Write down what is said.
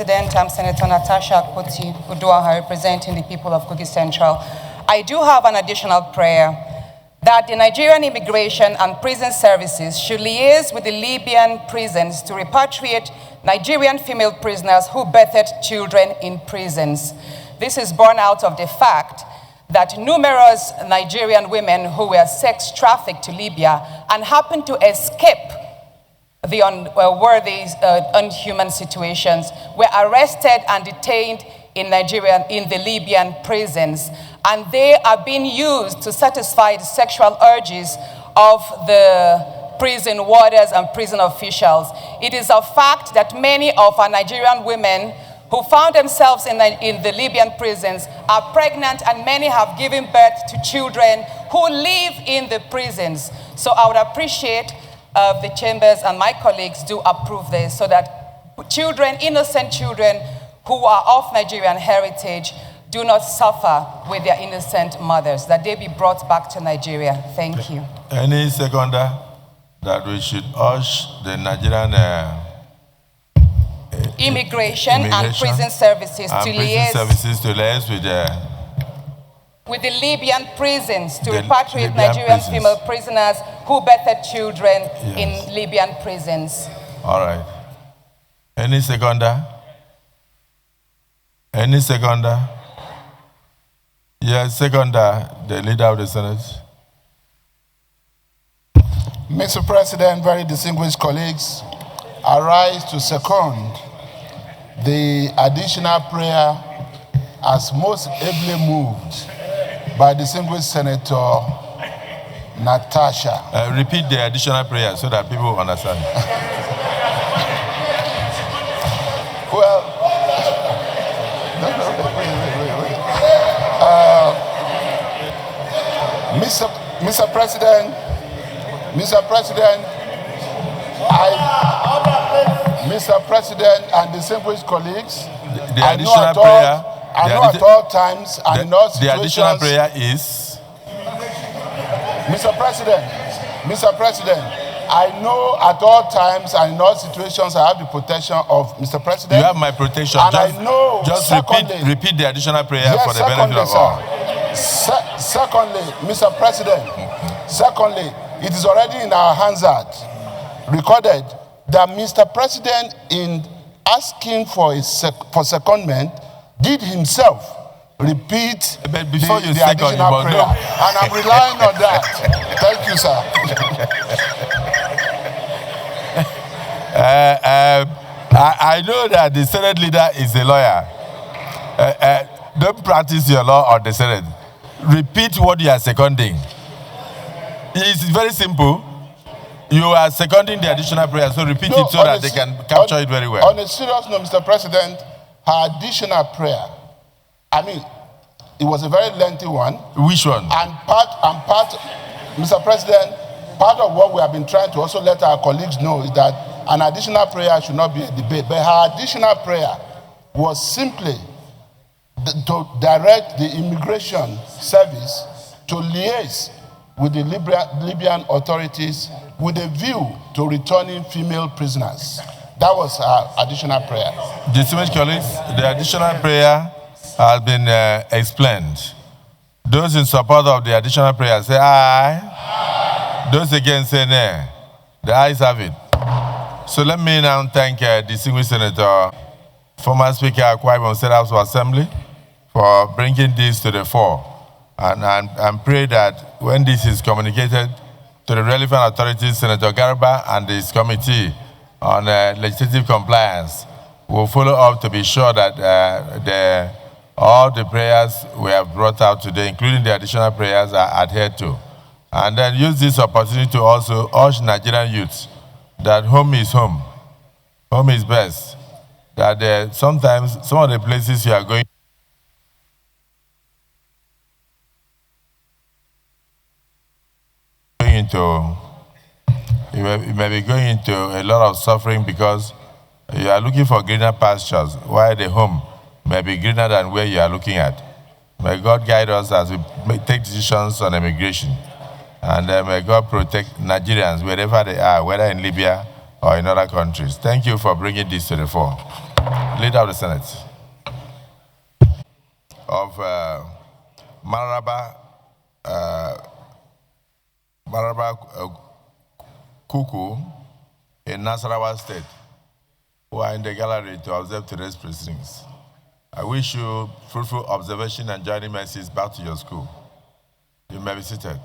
President. I'm Senator Natasha Akpabio, representing the people of Kogi Central. I do have an additional prayer that the Nigerian Immigration and Prison Services should liaise with the Libyan prisons to repatriate Nigerian female prisoners who birthed children in prisons. This is born out of the fact that numerous Nigerian women who were sex trafficked to Libya and happened to escape the unworthy, unhuman situations were arrested and detained in the Libyan prisons, and they are being used to satisfy the sexual urges of the prison warders and prison officials. It is a fact that many of our Nigerian women who found themselves in the Libyan prisons are pregnant, and many have given birth to children who live in the prisons. So I would appreciate the chambers and my colleagues do approve this so that children, innocent children who are of Nigerian heritage do not suffer with their innocent mothers, that they be brought back to Nigeria. Thank you. Any seconder that we should urge the Nigerian Immigration and Prison Services to liaise with the Libyan prisons to repatriate Nigerian female prisoners who birthed children in Libyan prisons. All right. Any seconder? Any seconder? Yes, seconder, the leader of the Senate. Mr. President, very distinguished colleagues, I rise to second the additional prayer as most ably moved by distinguished Senator Natasha. Repeat the additional prayer so that people understand. Well, Mr. President, Mr. President and distinguished colleagues, the additional prayer. I know at all times and in all situations. The additional prayer is? Mr. President, I know at all times and in all situations I have the protection of Mr. President. You have my protection. And just repeat the additional prayer for the benefit of all. Secondly, Mr. President, it is already in our Hansard recorded that Mr. President, in asking for secondment, did himself repeat the additional prayer. And I'm relying on that. Thank you, sir. I know that the Senate leader is a lawyer. Don't practice your law on the Senate. Repeat what you are seconding. It's very simple. You are seconding the additional prayer, so repeat it so that they can capture it very well. On a serious note, Mr. President, her additional prayer, I mean, it was a very lengthy one. Which one? And part, Mr. President, part of what we have been trying to also let our colleagues know is that an additional prayer should not be a debate. But her additional prayer was simply to direct the immigration service to liaise with the Libyan authorities with a view to returning female prisoners. That was our additional prayer. Distinguished colleagues, the additional prayer has been explained. Those in support of the additional prayer say aye. Aye. Those against say nay. The ayes have it. So let me now thank distinguished Senator, former Speaker Akpabio State House of Assembly, for bringing this to the fore. And pray that when this is communicated to the relevant authorities, Senator Garba and his committee on legislative compliance will follow up to be sure that all the prayers we have brought out today, including the additional prayers, are adhered to. And then use this opportunity to also urge Nigerian youths that home is home. Home is best. That sometimes some of the places you are going into, you may be going into a lot of suffering because you are looking for greener pastures, while the home may be greener than where you are looking at. May God guide us as we take decisions on immigration. And may God protect Nigerians wherever they are, whether in Libya or in other countries. Thank you for bringing this to the fore. Leader of the Senate, of Maraba Kuku in Nasarawa State, who are in the gallery to observe today's proceedings. I wish you fruitful observation and journey mercies back to your school. You may be seated.